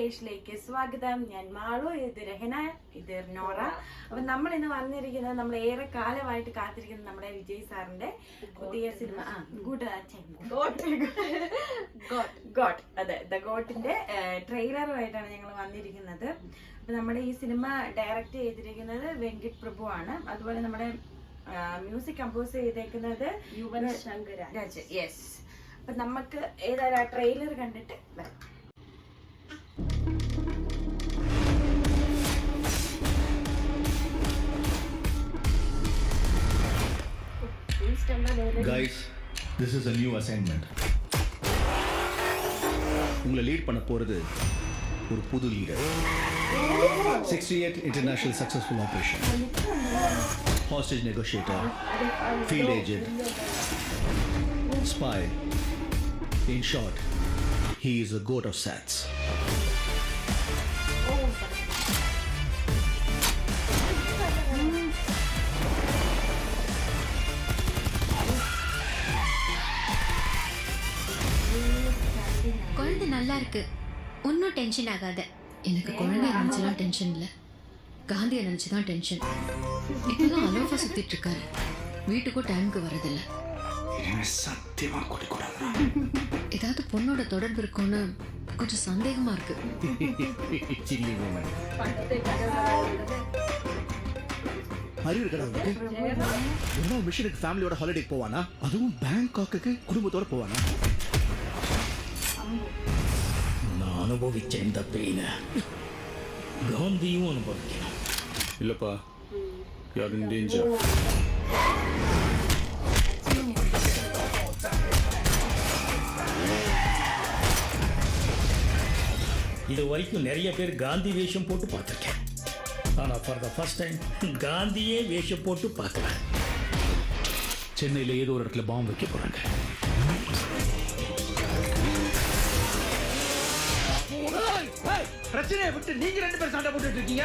ക്രിയേഷനിലേക്ക് സ്വാഗതം. ഞാൻ മാളു, ഇത് രഹന, ഇത് നോറ. അപ്പൊ നമ്മൾ ഇന്ന് വന്നിരിക്കുന്നത് നമ്മൾ ഏറെ കാലമായിട്ട് കാത്തിരിക്കുന്ന നമ്മുടെ വിജയ് സാറിന്റെ പുതിയ സിനിമ ഗോട്ട്, അതെ, ദ ഗോട്ടിന്റെ ട്രെയിലറുമായിട്ടാണ് ഞങ്ങൾ വന്നിരിക്കുന്നത്. അപ്പൊ നമ്മുടെ ഈ സിനിമ ഡയറക്റ്റ് ചെയ്തിരിക്കുന്നത് വെങ്കിട്ട് പ്രഭു ആണ്. അതുപോലെ നമ്മുടെ മ്യൂസിക് കമ്പോസ് ചെയ്തേക്കുന്നത് യുവൻ ശങ്കർ രാജ്. യെസ്. അപ്പൊ നമുക്ക് ഏതായാലും ആ ട്രെയിലർ കണ്ടിട്ട് വരാം. Guys, this is a new assignment. உங்களை லீட் பண்ண போறது ஒரு புது leader. 68 international successful operation. Hostage negotiator, field agent, spy. In short, he is a goat of SATS. குழந்தை நல்லா இருக்கு, ஒன்னும் டென்ஷன் ஆகாத. எனக்கு குழந்தை நினைச்சுதான் டென்ஷன் இல்ல, காந்தியை நினைச்சுதான் டென்ஷன். இப்பதான் அலோஃபா சுத்திட்டு இருக்காரு, வீட்டுக்கும் டைமுக்கு வரதில்ல. சத்தியமா கூடாது. ஏதாவது பொண்ணோட தொடர்பு இருக்கும்னு கொஞ்சம் சந்தேகமா இருக்கு. அறிவு இருக்கா? என்ன மிஷனுக்கு ஃபேமிலியோட ஹாலிடே போவானா? அதுவும் பேங்காக்கு குடும்பத்தோட போவானா? நான் அனுபவிச்ச இந்த பெயின காந்தியும் அனுபவிக்கணும். இல்லப்பா, யார் இன் டேஞ்சர். இது வரைக்கும் நிறைய பேர் காந்தி வேஷம் போட்டு பார்த்துருக்கேன். ஆனால் ஃபார் த ஃபர்ஸ்ட் டைம் காந்தியே வேஷம் போட்டு பார்க்கலாம். சென்னையில் ஏதோ ஒரு இடத்துல பாம்பு வைக்க போறாங்க. பிரச்சனையை விட்டு நீங்க ரெண்டு பேரும் சண்டை போட்டுட்டு இருக்கீங்க.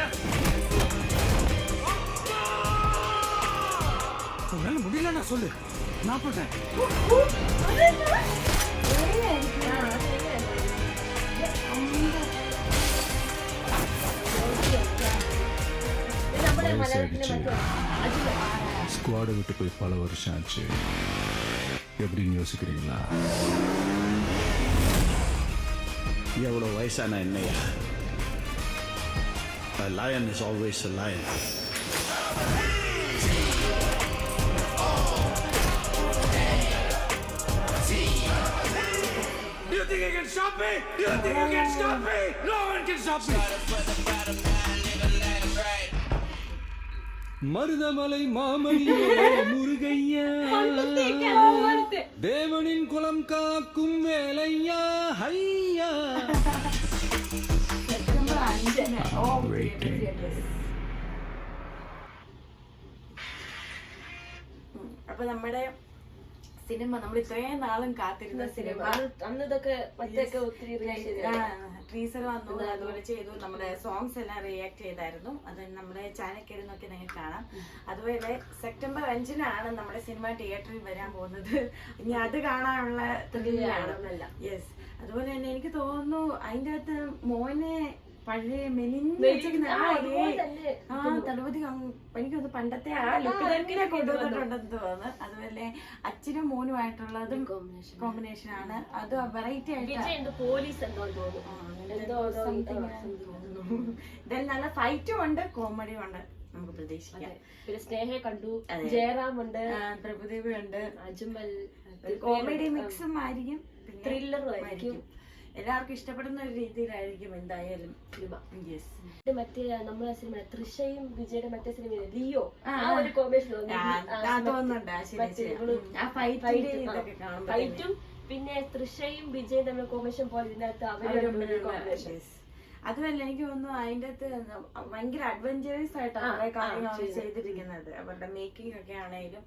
உன்னால முடியலன்னா சொல்லு, நான் பண்றேன். ஸ்குவாடை விட்டு போய் பல வருஷம் ஆச்சு. எப்படின்னு யோசிக்கிறீங்களா? எவ்வளோ வயசான என்னையா? A lion is always a lion. Do you think you can stop me? Do you think you can stop me? No one can stop me. Marudhamalai மாமணியே முருகையா, தேவனின் குலம் காக்கும் வேலையா, ஹையா. അപ്പൊ നമ്മുടെ സിനിമ നമ്മൾ ഇത്രയും നാളും കാത്തിരുന്ന സിനിമ ടീസർ വന്നു, അതുപോലെ ചെയ്തു. നമ്മുടെ സോങ്സ് എല്ലാം റിയാക്ട് ചെയ്തായിരുന്നു. അത് നമ്മുടെ ചാനൽ കയറി നോക്കി നിങ്ങൾക്ക് കാണാം. അതുപോലെ സെപ്റ്റംബർ 5-നാണ് നമ്മുടെ സിനിമ തിയേറ്ററിൽ വരാൻ പോകുന്നത്. ഇനി അത് കാണാനുള്ള ത്രില്ലാണ്. യെസ്. അതുപോലെ തന്നെ എനിക്ക് തോന്നുന്നു അതിൻ്റെ അകത്ത് മോനെ പഴയ തളപതി എനിക്കൊന്ന് പണ്ടത്തെ ആ ലുക്ക് തന്നെ കൊണ്ടുവന്നിട്ടുണ്ടെന്ന് തോന്നുന്നു. അതുപോലെ അച്ഛനും മോനുമായിട്ടുള്ളതും കോമ്പിനേഷൻ ആണ്. അത് വെറൈറ്റി ആയിട്ട് എന്തായാലും നല്ല ഫൈറ്റും ഉണ്ട്, കോമഡിയും ഉണ്ട്. നമുക്ക് പ്രതീക്ഷിക്കാം. പിന്നെ സ്നേഹ കണ്ടു, ജയറാം ഉണ്ട്, പ്രഭുദേവി ഉണ്ട്, അജ്മൽ. കോമഡി മിക്സും ആയിരിക്കും, ത്രില്ലറും ആയിരിക്കും. എല്ലാവർക്കും ഇഷ്ടപ്പെടുന്ന ഒരു രീതിയിലായിരിക്കും എന്തായാലും സിനിമ. മറ്റേ നമ്മുടെ സിനിമ തൃശയും വിജയുടെ മറ്റേ സിനിമ ലിയോ, ആ ഒരു കോമ്പിനേഷൻ ഫൈറ്റും പിന്നെ തൃശയും വിജയും തമ്മിൽ കോമ്പിനേഷൻ പോലെ ഇതിനകത്ത് അവരുടെ. അതുമല്ല, എനിക്ക് തോന്നുന്നു അതിൻ്റെ അകത്ത് ഭയങ്കര അഡ്വഞ്ചറസ് ആയിട്ടാണ് കുറെ കാര്യങ്ങൾ ചെയ്തിരിക്കുന്നത്. അവരുടെ മേക്കിംഗ് ഒക്കെ ആണെങ്കിലും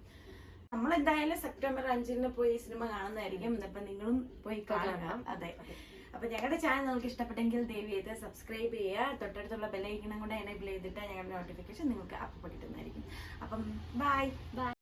നമ്മളെന്തായാലും സെപ്റ്റംബർ 5-ന് പോയി സിനിമ കാണുന്നതായിരിക്കും. അപ്പൊ നിങ്ങളും പോയി കാണാം. അതെ. അപ്പൊ ഞങ്ങളുടെ ചാനൽ നിങ്ങൾക്ക് ഇഷ്ടപ്പെട്ടെങ്കിൽ ദയവ് ചെയ്ത് സബ്സ്ക്രൈബ് ചെയ്യുക. തൊട്ടടുത്തുള്ള ബെല്ലൈക്കണം കൊണ്ട് എനേബിൾ ചെയ്തിട്ട് ഞങ്ങളുടെ നോട്ടിഫിക്കേഷൻ നിങ്ങൾക്ക് അപ്പോൾ കിട്ടുന്നതായിരിക്കും. അപ്പം ബൈ.